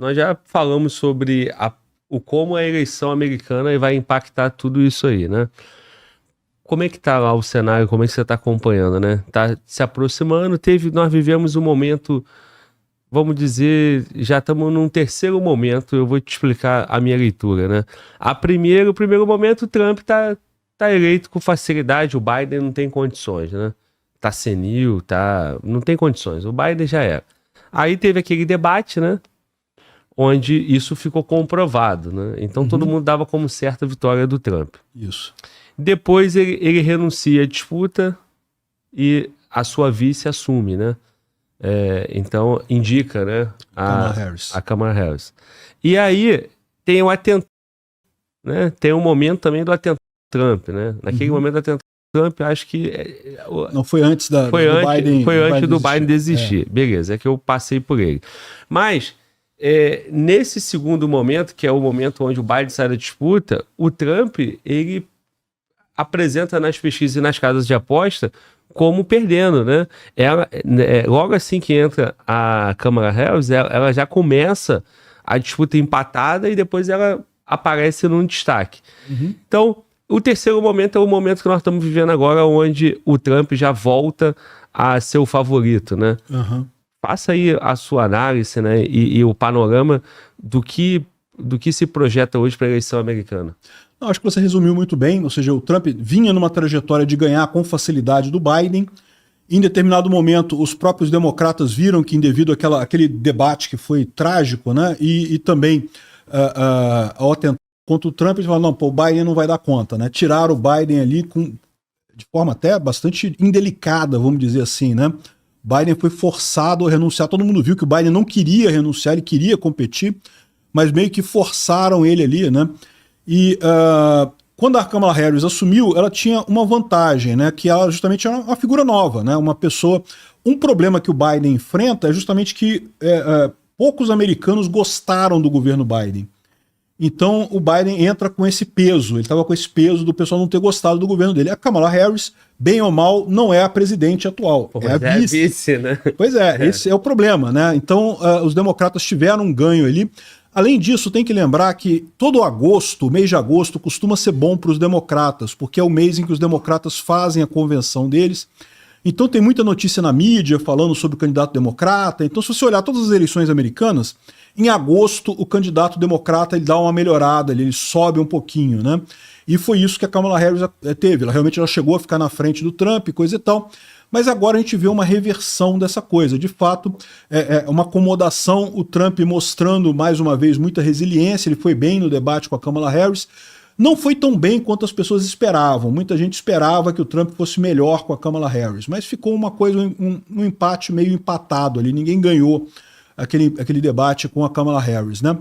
nós já falamos sobre o como a eleição americana vai impactar tudo isso aí, né? Como é que tá lá o cenário? Como é que você tá acompanhando, né? Tá se aproximando, nós vivemos um momento, vamos dizer, já estamos num terceiro momento, eu vou te explicar a minha leitura, né? O primeiro momento, o Trump tá eleito com facilidade, o Biden não tem condições, né? Tá senil, não tem condições, o Biden já era. Aí teve aquele debate, né? Onde isso ficou comprovado, né? Então todo mundo dava como certa a vitória do Trump. Isso. Depois ele renuncia à disputa e a sua vice assume, né? Então indica, né? A Kamala Harris. E aí tem o atentado, né? Tem um momento também do atentado Trump, né? Naquele momento do atentado Trump, acho que... Não foi antes do Biden. Foi antes do Biden desistir. Beleza, é que eu passei por ele. Mas... nesse segundo momento, que é o momento onde o Biden sai da disputa, o Trump, ele apresenta nas pesquisas e nas casas de aposta como perdendo, né? Logo assim que entra a Kamala Harris, ela já começa a disputa empatada e depois ela aparece num destaque. Então, o terceiro momento é o momento que nós estamos vivendo agora, onde o Trump já volta a ser o favorito, né? Faça aí a sua análise, né, e o panorama do que se projeta hoje para a eleição americana. Não, acho que você resumiu muito bem, ou seja, o Trump vinha numa trajetória de ganhar com facilidade do Biden. Em determinado momento, os próprios democratas viram que, devido àquele debate que foi trágico, né, e também ao atentar contra o Trump, eles falaram, não, pô, o Biden não vai dar conta, né? Tiraram o Biden ali de forma até bastante indelicada, vamos dizer assim, né? Biden foi forçado a renunciar. Todo mundo viu que o Biden não queria renunciar, ele queria competir, mas meio que forçaram ele ali, né? E quando a Kamala Harris assumiu, ela tinha uma vantagem, né? Que ela justamente era uma figura nova, né? Uma pessoa... Um problema que o Biden enfrenta é justamente que poucos americanos gostaram do governo Biden. Então o Biden entra com esse peso, ele estava com esse peso do pessoal não ter gostado do governo dele. A Kamala Harris, bem ou mal, não é a presidente atual, é a vice, né? Pois esse é o problema, né? Então os democratas tiveram um ganho ali. Além disso, tem que lembrar que todo agosto, mês de agosto, costuma ser bom para os democratas, porque é o mês em que os democratas fazem a convenção deles. Então tem muita notícia na mídia falando sobre o candidato democrata. Então, se você olhar todas as eleições americanas, em agosto o candidato democrata ele dá uma melhorada, ele sobe um pouquinho, né? E foi isso que a Kamala Harris teve. Ela chegou a ficar na frente do Trump, coisa e tal. Mas agora a gente vê uma reversão dessa coisa. De fato, uma acomodação, o Trump mostrando mais uma vez muita resiliência, ele foi bem no debate com a Kamala Harris. Não foi tão bem quanto as pessoas esperavam. Muita gente esperava que o Trump fosse melhor com a Kamala Harris, mas ficou uma coisa, um empate meio empatado ali. Ninguém ganhou aquele debate com a Kamala Harris, né?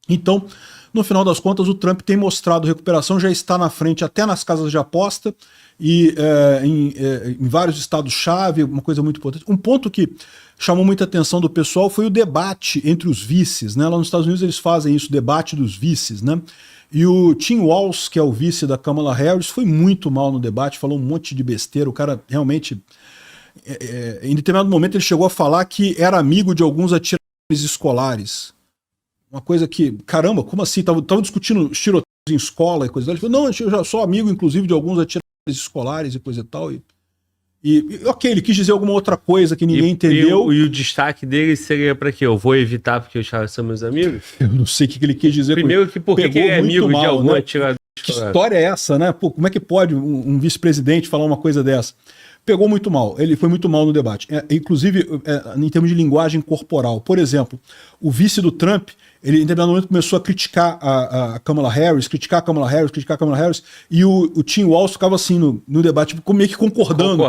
Então, no final das contas, o Trump tem mostrado recuperação, já está na frente até nas casas de aposta e em vários estados-chave, uma coisa muito importante. Um ponto que chamou muita atenção do pessoal foi o debate entre os vices, né? Lá nos Estados Unidos eles fazem isso, debate dos vices, né? E o Tim Walz, que é o vice da Kamala Harris, foi muito mal no debate, falou um monte de besteira, o cara realmente... em determinado momento ele chegou a falar que era amigo de alguns atiradores escolares. Uma coisa que, caramba, como assim? Estavam discutindo tiroteios em escola e coisa e tal. Ele falou, não, eu já sou amigo, inclusive, de alguns atiradores escolares e coisa e tal. Ok, ele quis dizer alguma outra coisa que ninguém entendeu. E o destaque dele seria pra quê? Eu vou evitar porque os caras são meus amigos? Eu não sei o que ele quis dizer. Primeiro que porque ele é amigo de algum atirador. Que história é essa, né? Pô, como é que pode um vice-presidente falar uma coisa dessa? Pegou muito mal, ele foi muito mal no debate. Inclusive, em termos de linguagem corporal. Por exemplo, o vice do Trump, ele em determinado momento começou a criticar a Kamala Harris, e o Tim Walz ficava assim no debate, meio que concordando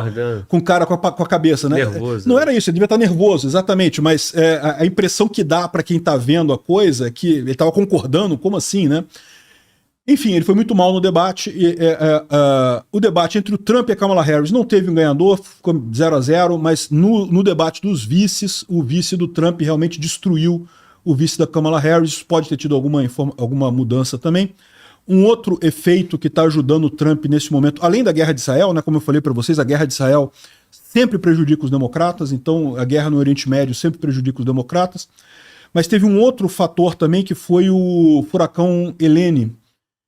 com o cara com a cabeça, né? Nervoso. Não era isso, ele devia estar nervoso, exatamente, mas a impressão que dá para quem está vendo a coisa é que ele estava concordando, como assim, né? Enfim, ele foi muito mal no debate. O debate entre o Trump e a Kamala Harris não teve um ganhador, ficou 0-0, mas no debate dos vices, o vice do Trump realmente destruiu o vice da Kamala Harris. Isso pode ter tido alguma mudança também. Um outro efeito que está ajudando o Trump nesse momento, além da guerra de Israel, né, como eu falei para vocês, a guerra de Israel sempre prejudica os democratas, então a guerra no Oriente Médio sempre prejudica os democratas. Mas teve um outro fator também, que foi o furacão Helene,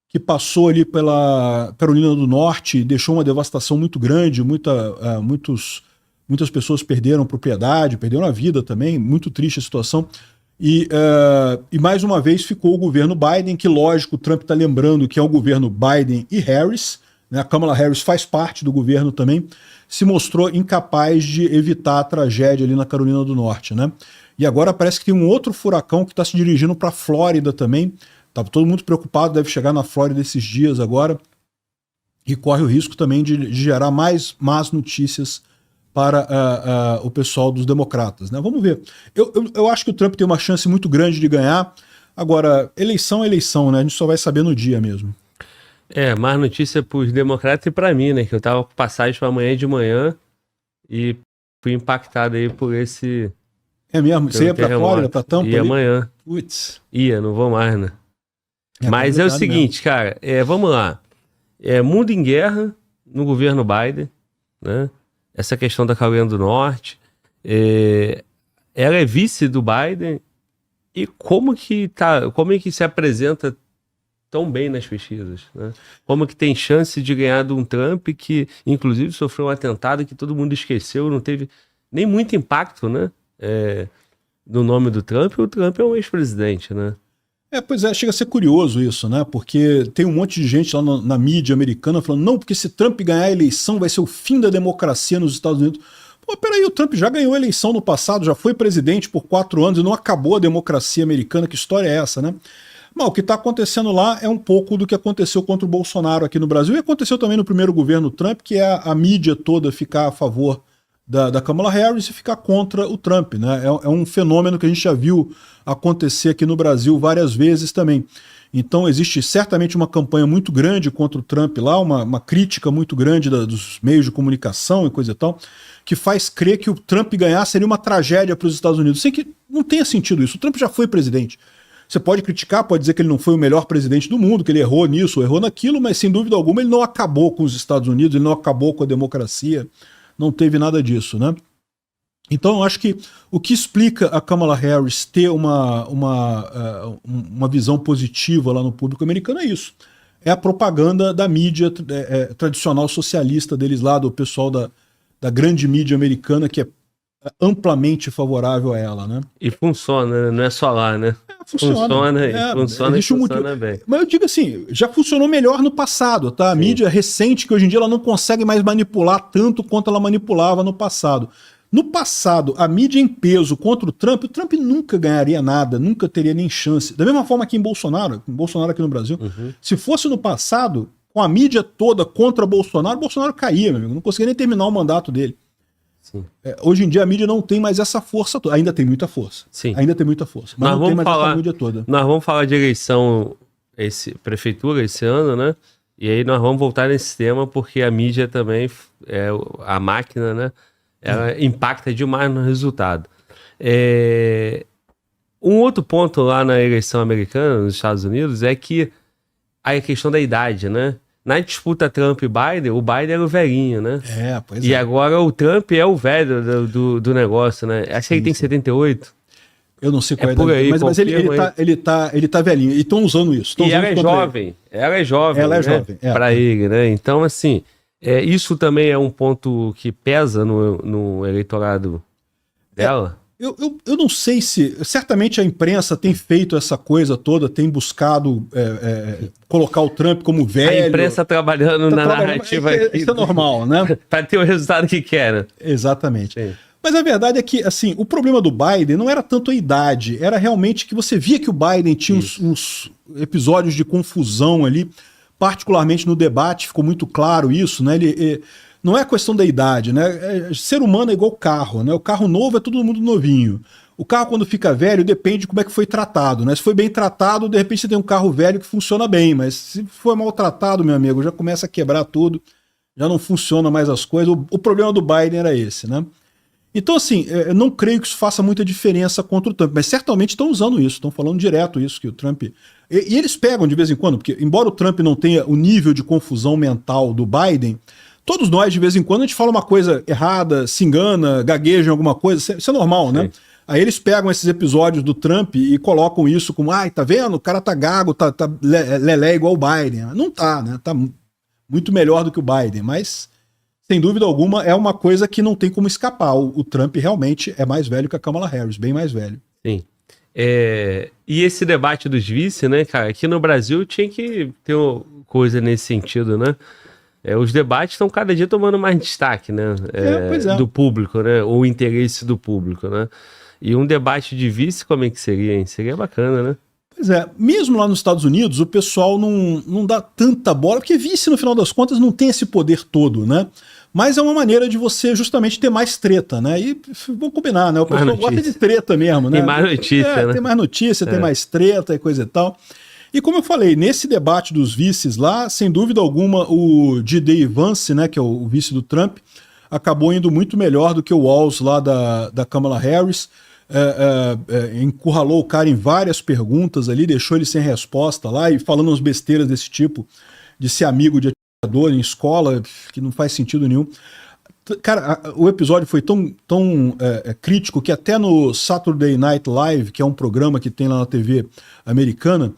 que passou ali pela Carolina do Norte e deixou uma devastação muito grande, muitas pessoas perderam propriedade, perderam a vida também, muito triste a situação. E mais uma vez ficou o governo Biden, que lógico, o Trump está lembrando que é o governo Biden e Harris, né? A Kamala Harris faz parte do governo também, se mostrou incapaz de evitar a tragédia ali na Carolina do Norte, né? E agora parece que tem um outro furacão que está se dirigindo para a Flórida também. Estava todo mundo preocupado, deve chegar na Flórida esses dias agora, e corre o risco também de gerar mais más notícias para o pessoal dos democratas, né? Vamos ver. Eu acho que o Trump tem uma chance muito grande de ganhar. Agora, eleição é eleição, né? A gente só vai saber no dia mesmo. Mais notícia para os democratas e para mim, né? Que eu tava com passagem para amanhã de manhã e fui impactado aí por esse... É mesmo? Você ia para Flórida, para Tampa? Ia amanhã. Putz. Não vou mais, né? Mas é o seguinte, mesmo. Cara, vamos lá. Mundo em guerra no governo Biden, né? Essa questão da Carolina do Norte. Ela é vice do Biden. E como é que se apresenta tão bem nas pesquisas, né? Como que tem chance de ganhar de um Trump que, inclusive, sofreu um atentado que todo mundo esqueceu, não teve nem muito impacto, né? No nome do Trump. O Trump é um ex-presidente, né? Pois é, chega a ser curioso isso, né? Porque tem um monte de gente lá na mídia americana falando, não, porque se Trump ganhar a eleição vai ser o fim da democracia nos Estados Unidos. Pô, peraí, o Trump já ganhou a eleição no passado, já foi presidente por 4 anos e não acabou a democracia americana. Que história é essa, né? Mas o que está acontecendo lá é um pouco do que aconteceu contra o Bolsonaro aqui no Brasil e aconteceu também no primeiro governo Trump, que é a mídia toda ficar a favor da Kamala Harris e ficar contra o Trump, né? É um fenômeno que a gente já viu acontecer aqui no Brasil várias vezes também. Então existe certamente uma campanha muito grande contra o Trump lá, uma crítica muito grande dos meios de comunicação e coisa e tal, que faz crer que o Trump ganhar seria uma tragédia para os Estados Unidos. Sei que não tenha sentido isso. O Trump já foi presidente. Você pode criticar, pode dizer que ele não foi o melhor presidente do mundo, que ele errou nisso, errou naquilo, mas sem dúvida alguma ele não acabou com os Estados Unidos, ele não acabou com a democracia. Não teve nada disso, né? Então eu acho que o que explica a Kamala Harris ter uma visão positiva lá no público americano é isso. É a propaganda da mídia tradicional socialista deles lá, do pessoal da grande mídia americana, que é amplamente favorável a ela, né? E funciona, não é só lá, né? Funciona bem. Mas eu digo assim, já funcionou melhor no passado, tá? A mídia recente, que hoje em dia ela não consegue mais manipular tanto quanto ela manipulava no passado. No passado, a mídia em peso contra o Trump nunca ganharia nada, nunca teria nem chance. Da mesma forma que em Bolsonaro aqui no Brasil, se fosse no passado, com a mídia toda contra Bolsonaro caía, meu amigo, não conseguia nem terminar o mandato dele. Hoje em dia a mídia não tem mais essa força toda. Ainda tem muita força. Sim. Ainda tem muita força. Mas não tem mais essa mídia toda. Nós vamos falar de eleição, prefeitura esse ano, né? E aí nós vamos voltar nesse tema, porque a mídia também, a máquina, né? Ela impacta demais no resultado. Um outro ponto lá na eleição americana, nos Estados Unidos, é que a questão da idade, né? Na disputa Trump e Biden, o Biden era o velhinho, né? Pois e agora o Trump é o velho do negócio, né? Acho que ele tem 78. Eu não sei qual é a idade, mas ele tá velhinho. E estão usando isso. E ela é jovem. Ela é jovem. Ela é jovem. Para ele, né? Então, assim, isso também é um ponto que pesa no eleitorado dela. Eu não sei se... Certamente a imprensa tem feito essa coisa toda, tem buscado colocar o Trump como velho. A imprensa trabalhando na narrativa aqui. Isso é normal, né? Para ter o resultado que quer. Né? Exatamente. Sim. Mas a verdade é que, assim, o problema do Biden não era tanto a idade, era realmente que você via que o Biden tinha uns episódios de confusão ali, particularmente no debate, ficou muito claro isso, né? Não é questão da idade, né? Ser humano é igual carro, né? O carro novo é todo mundo novinho. O carro, quando fica velho, depende de como é que foi tratado, né? Se foi bem tratado, de repente você tem um carro velho que funciona bem, mas se for maltratado, meu amigo, já começa a quebrar tudo, já não funciona mais as coisas. O problema do Biden era esse, né? Então, assim, eu não creio que isso faça muita diferença contra o Trump, mas certamente estão usando isso, estão falando direto isso, que o Trump... E eles pegam de vez em quando, porque embora o Trump não tenha o nível de confusão mental do Biden, todos nós, de vez em quando, a gente fala uma coisa errada, se engana, gagueja em alguma coisa, isso é normal, né? Aí eles pegam esses episódios do Trump e colocam isso como, ai, tá vendo? O cara tá gago, tá lelé igual o Biden. Não tá, né? Tá muito melhor do que o Biden, mas sem dúvida alguma é uma coisa que não tem como escapar. O Trump realmente é mais velho que a Kamala Harris, bem mais velho. Sim. E esse debate dos vice, né, cara? Aqui no Brasil tinha que ter uma coisa nesse sentido, né? Os debates estão cada dia tomando mais destaque, né? Pois é. Do público, né? Ou o interesse do público, né? E um debate de vice, como é que seria, hein? Seria bacana, né? Pois é, mesmo lá nos Estados Unidos, o pessoal não dá tanta bola, porque vice, no final das contas, não tem esse poder todo, né? Mas é uma maneira de você justamente ter mais treta, né? E vamos combinar, né? O pessoal gosta de treta mesmo, né? Tem mais notícia, né? Tem mais notícia, tem mais treta e coisa e tal. E como eu falei, nesse debate dos vices lá, sem dúvida alguma, o J.D. Vance, né, que é o vice do Trump, acabou indo muito melhor do que o Walz lá da Kamala Harris. Encurralou o cara em várias perguntas ali, deixou ele sem resposta lá e falando umas besteiras desse tipo, de ser amigo de atirador em escola, que não faz sentido nenhum. Cara, o episódio foi tão crítico que até no Saturday Night Live, que é um programa que tem lá na TV americana,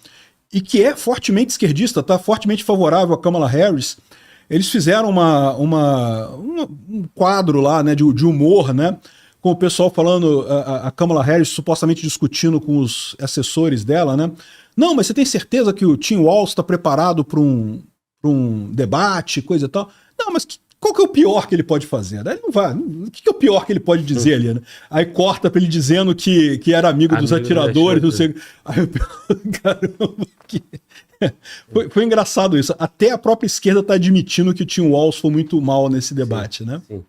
e que é fortemente esquerdista, tá? Fortemente favorável a Kamala Harris, eles fizeram um quadro lá, né, de humor, né? Com o pessoal falando, a Kamala Harris supostamente discutindo com os assessores dela, né? Não, mas você tem certeza que o Tim Walz está preparado para um debate, coisa e tal? Não, mas qual que é o pior que ele pode fazer? Daí ele não vai. O que é o pior que ele pode dizer ali, né? Aí corta para ele dizendo que era amigo dos atiradores, não sei. Aí eu penso, caramba, foi engraçado isso. Até a própria esquerda está admitindo que o Tim Walz foi muito mal nesse debate, né? Sim.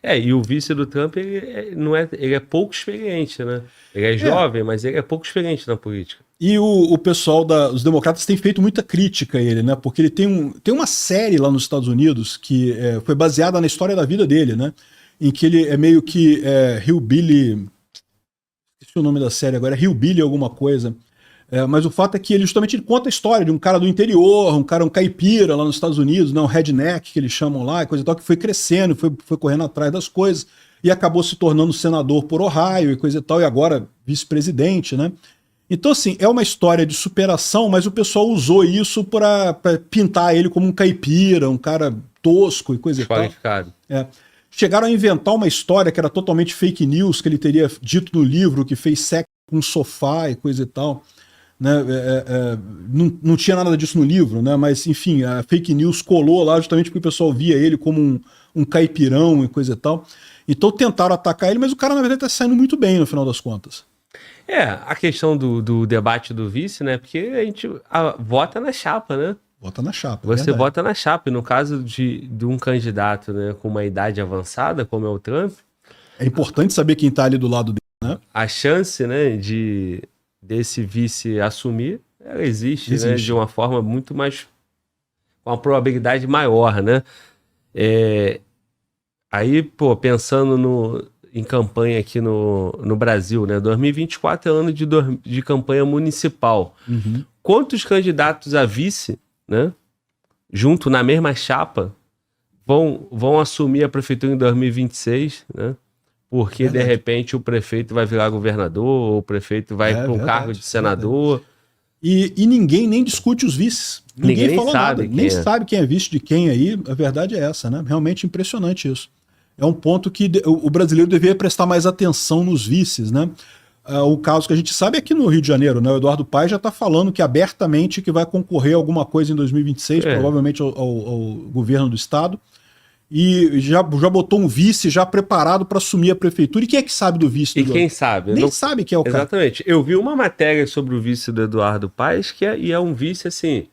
E o vice do Trump, ele é pouco experiente, né? Ele é jovem, mas ele é pouco experiente na política. E o pessoal os democratas tem feito muita crítica a ele, né? Porque ele tem uma série lá nos Estados Unidos que foi baseada na história da vida dele, né? Em que ele é meio que Hillbilly... Esqueci o nome da série agora, é Hillbilly alguma coisa. Mas o fato é que ele justamente conta a história de um cara do interior, um caipira lá nos Estados Unidos, né, um redneck que eles chamam lá, e coisa e tal, que foi crescendo, foi correndo atrás das coisas, e acabou se tornando senador por Ohio e coisa e tal, e agora vice-presidente, né? Então, assim, é uma história de superação, mas o pessoal usou isso para pintar ele como um caipira, um cara tosco e coisa e tal. Chegaram a inventar uma história que era totalmente fake news, que ele teria dito no livro, que fez sexo com um sofá e coisa e tal. Né? Não tinha nada disso no livro, né? Mas enfim, a fake news colou lá justamente porque o pessoal via ele como um caipirão e coisa e tal. Então tentaram atacar ele, mas o cara na verdade está saindo muito bem no final das contas. A questão do debate do vice, né? Porque a gente vota na chapa, né? Vota na chapa. Você vota na chapa. E no caso de um candidato, né, com uma idade avançada, como é o Trump, é importante saber quem está ali do lado dele, né? A chance, né, desse vice assumir, ela existe. Né, de uma forma muito mais... com uma probabilidade maior, né? Aí, pensando em campanha aqui no Brasil, né? 2024 é ano de campanha municipal. Uhum. Quantos candidatos a vice, né, junto na mesma chapa, vão assumir a prefeitura em 2026, né? Porque, de repente, o prefeito vai virar governador, ou o prefeito vai para um cargo de senador. E ninguém nem discute os vices. Ninguém falou nada. Nem sabe quem é vice de quem aí. A verdade é essa, né? Realmente impressionante isso. É um ponto que o brasileiro deveria prestar mais atenção nos vices, né? O caso que a gente sabe é aqui no Rio de Janeiro, né? O Eduardo Paes já está falando que abertamente que vai concorrer a alguma coisa em 2026, provavelmente ao governo do estado. E já botou um vice já preparado para assumir a prefeitura. E quem é que sabe do vice do Eduardo? Quem sabe? Nem sabe quem é o cara. Exatamente. Eu vi uma matéria sobre o vice do Eduardo Paes, e é um vice, assim,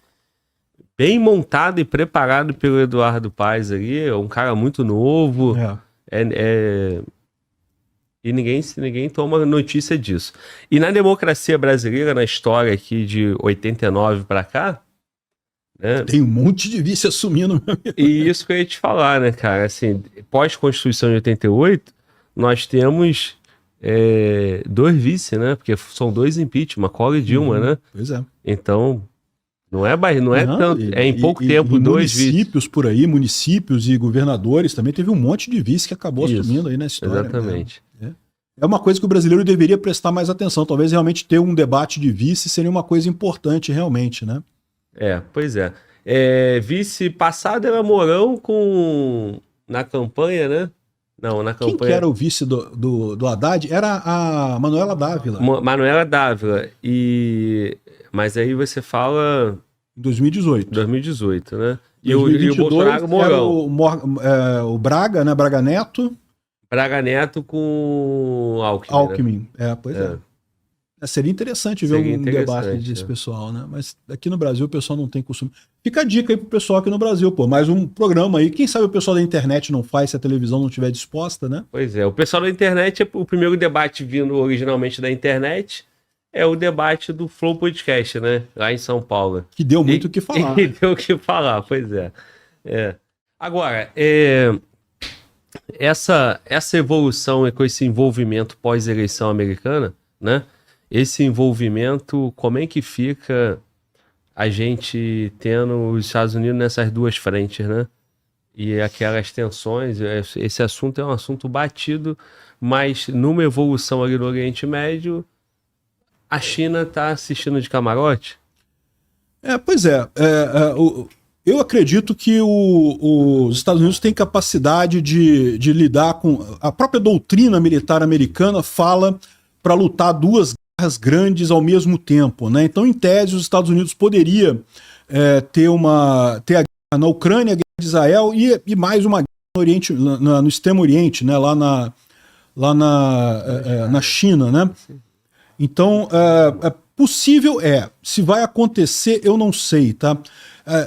bem montado e preparado pelo Eduardo Paes ali. É um cara muito novo. E ninguém toma notícia disso. E na democracia brasileira, na história aqui de 89 para cá, né? Tem um monte de vice assumindo. E isso que eu ia te falar, né, cara? Assim, pós-Constituição de 88, nós temos 2 vice, né? Porque são 2 impeachment, Collor e Dilma, né? Pois é. Então, não é tanto. Em pouco tempo, 2 vice. Municípios por aí, municípios e governadores, também teve um monte de vice que acabou assumindo aí na história. Exatamente. É uma coisa que o brasileiro deveria prestar mais atenção. Talvez realmente ter um debate de vice seria uma coisa importante realmente, né? Pois é. Vice passado era Mourão na campanha, né? Não, na campanha. Quem que era o vice do Haddad? Era a Manuela Dávila. Manuela Dávila. Mas aí você fala... 2018. 2018, né? 2022 e o Bolsonaro Mourão. Era o Braga, né? Braga Neto. Braga Neto com Alckmin. Né? Pois é. Seria interessante ver um debate desse pessoal, né? Mas aqui no Brasil o pessoal não tem costume. Fica a dica aí pro pessoal aqui no Brasil, pô. Mais um programa aí. Quem sabe o pessoal da internet não faz se a televisão não estiver disposta, né? Pois é. O pessoal da internet, o primeiro debate vindo originalmente da internet é o debate do Flow Podcast, né? Lá em São Paulo. Que deu muito o que falar. Que deu o que falar, pois é. Agora, essa evolução com esse envolvimento pós-eleição americana, né? Esse envolvimento, como é que fica a gente tendo os Estados Unidos nessas duas frentes, né? E aquelas tensões, esse assunto é um assunto batido, mas numa evolução ali no Oriente Médio, a China está assistindo de camarote? Pois é. Eu acredito que os Estados Unidos têm capacidade de lidar com... A própria doutrina militar americana fala para lutar duas guerras grandes ao mesmo tempo, né? Então, em tese, os Estados Unidos poderia ter a guerra na Ucrânia, a guerra de Israel e mais uma guerra no Oriente, no Extremo Oriente, né? Lá na China, né? Então, possível se vai acontecer, eu não sei, tá?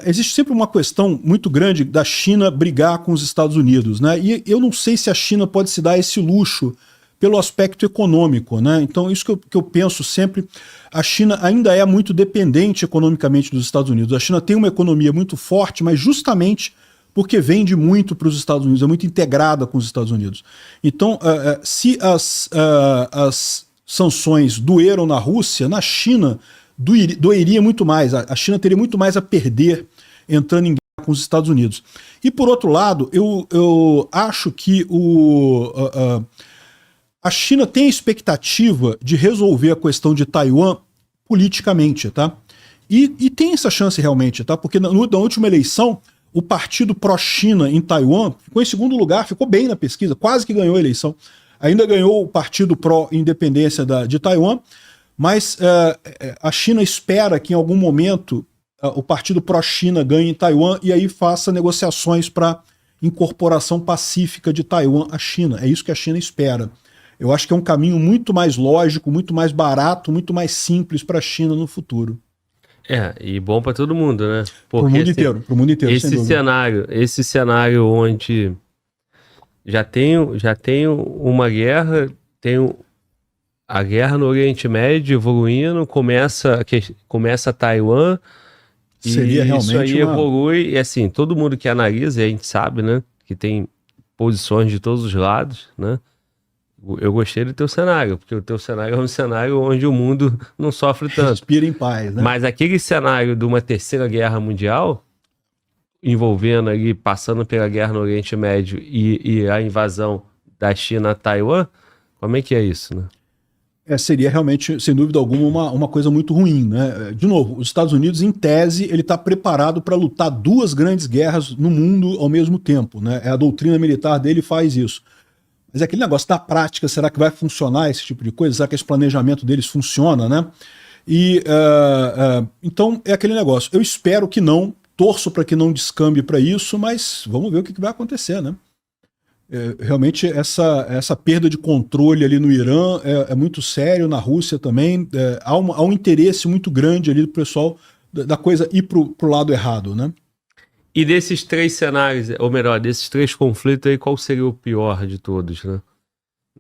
Existe sempre uma questão muito grande da China brigar com os Estados Unidos, né? E eu não sei se a China pode se dar esse luxo pelo aspecto econômico, né? Então, isso que eu penso sempre, a China ainda é muito dependente economicamente dos Estados Unidos. A China tem uma economia muito forte, mas justamente porque vende muito para os Estados Unidos, é muito integrada com os Estados Unidos. Então, se as sanções doeram na Rússia, na China doeria muito mais. A China teria muito mais a perder entrando em guerra com os Estados Unidos. E, por outro lado, eu acho que a China tem a expectativa de resolver a questão de Taiwan politicamente, tá? E tem essa chance realmente, tá? Porque na última eleição, o partido pró-China em Taiwan ficou em segundo lugar, ficou bem na pesquisa, quase que ganhou a eleição. Ainda ganhou o partido pró-independência de Taiwan, mas a China espera que em algum momento o partido pró-China ganhe em Taiwan e aí faça negociações para incorporação pacífica de Taiwan à China. É isso que a China espera. Eu acho que é um caminho muito mais lógico, muito mais barato, muito mais simples para a China no futuro. E bom para todo mundo, né? Para o mundo inteiro, pro mundo inteiro. Esse cenário onde já tem uma guerra, tem a guerra no Oriente Médio evoluindo, começa Taiwan, seria realmente isso aí evolui, e assim, todo mundo que analisa, e a gente sabe, né, que tem posições de todos os lados, né? Eu gostei do teu cenário, porque o teu cenário é um cenário onde o mundo não sofre tanto. Respira em paz, né? Mas aquele cenário de uma terceira guerra mundial, envolvendo ali, passando pela guerra no Oriente Médio e a invasão da China a Taiwan, como é que é isso, né? Seria realmente, sem dúvida alguma, uma coisa muito ruim, né? De novo, os Estados Unidos, em tese, ele está preparado para lutar duas grandes guerras no mundo ao mesmo tempo, né? A doutrina militar dele faz isso. Mas é aquele negócio da prática, será que vai funcionar esse tipo de coisa? Será que esse planejamento deles funciona, né? Então, é aquele negócio. Eu espero que não, torço para que não descambe para isso, mas vamos ver o que vai acontecer, né? Realmente, essa perda de controle ali no Irã é muito sério, na Rússia também. Há um interesse muito grande ali do pessoal da coisa ir pro lado errado, né? E desses três cenários, ou melhor, desses três conflitos aí, qual seria o pior de todos, né?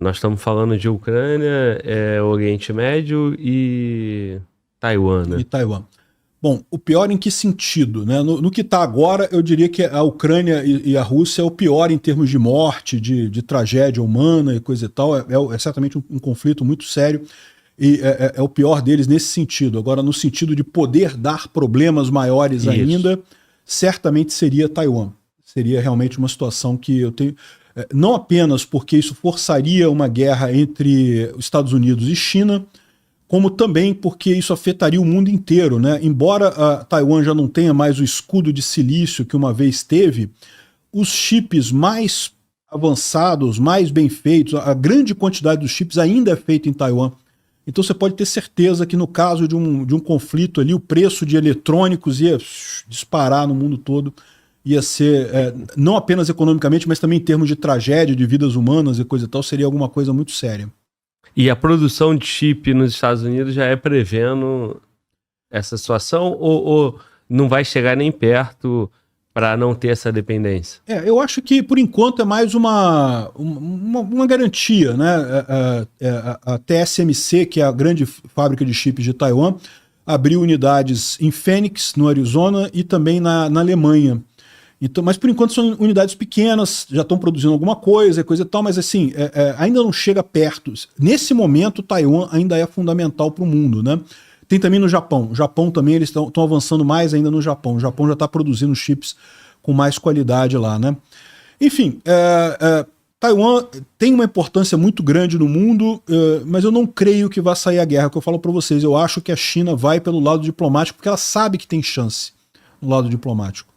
Nós estamos falando de Ucrânia, Oriente Médio e Taiwan, né? E Taiwan. Bom, o pior em que sentido, né? No que está agora, eu diria que a Ucrânia e a Rússia é o pior em termos de morte, de tragédia humana e coisa e tal. É certamente um conflito muito sério e é o pior deles nesse sentido. Agora, no sentido de poder dar problemas maiores ainda, certamente seria Taiwan. Seria realmente uma situação que eu tenho... não apenas porque isso forçaria uma guerra entre os Estados Unidos e China, como também porque isso afetaria o mundo inteiro, né? Embora Taiwan já não tenha mais o escudo de silício que uma vez teve, os chips mais avançados, mais bem feitos, a grande quantidade dos chips ainda é feita em Taiwan. Então você pode ter certeza que no caso de um conflito ali, o preço de eletrônicos ia disparar no mundo todo, ia ser, não apenas economicamente, mas também em termos de tragédia, de vidas humanas e coisa e tal, seria alguma coisa muito séria. E a produção de chip nos Estados Unidos já é prevendo essa situação ou não vai chegar nem perto para não ter essa dependência? Eu acho que, por enquanto, é mais uma garantia, né? A TSMC, que é a grande fábrica de chips de Taiwan, abriu unidades em Phoenix, no Arizona, e também na Alemanha. Então, mas por enquanto são unidades pequenas, já estão produzindo alguma coisa e tal, mas assim, ainda não chega perto. Nesse momento, Taiwan ainda é fundamental para o mundo, né? Tem também no Japão. O Japão também, eles estão avançando mais ainda no Japão. O Japão já está produzindo chips com mais qualidade lá, né? Enfim, Taiwan tem uma importância muito grande no mundo, mas eu não creio que vá sair a guerra, que eu falo para vocês. Eu acho que a China vai pelo lado diplomático, porque ela sabe que tem chance no lado diplomático.